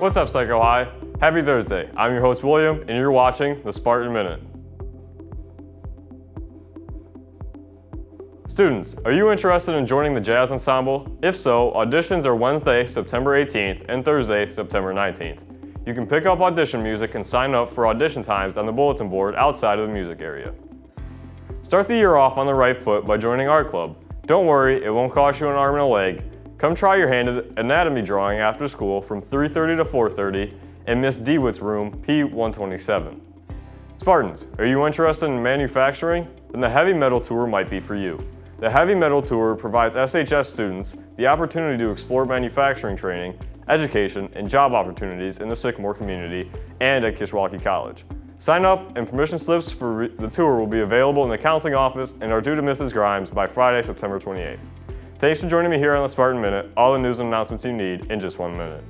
What's up, Psycho High? Happy Thursday. I'm your host, William, and you're watching the Spartan Minute. Students, are you interested in joining the jazz ensemble? If so, auditions are Wednesday, September 18th and Thursday, September 19th. You can pick up audition music and sign up for audition times on the bulletin board outside of the music area. Start the year off on the right foot by joining art club. Don't worry, it won't cost you an arm and a leg. Come try your hand at anatomy drawing after school from 3:30 to 4:30 in Miss DeWitt's room, P127. Spartans, are you interested in manufacturing? Then the Heavy Metal Tour might be for you. The Heavy Metal Tour provides SHS students the opportunity to explore manufacturing training, education, and job opportunities in the Sycamore community and at Kishwaukee College. Sign up and permission slips for the tour will be available in the counseling office and are due to Mrs. Grimes by Friday, September 28th. Thanks for joining me here on the Spartan Minute, all the news and announcements you need in just 1 minute.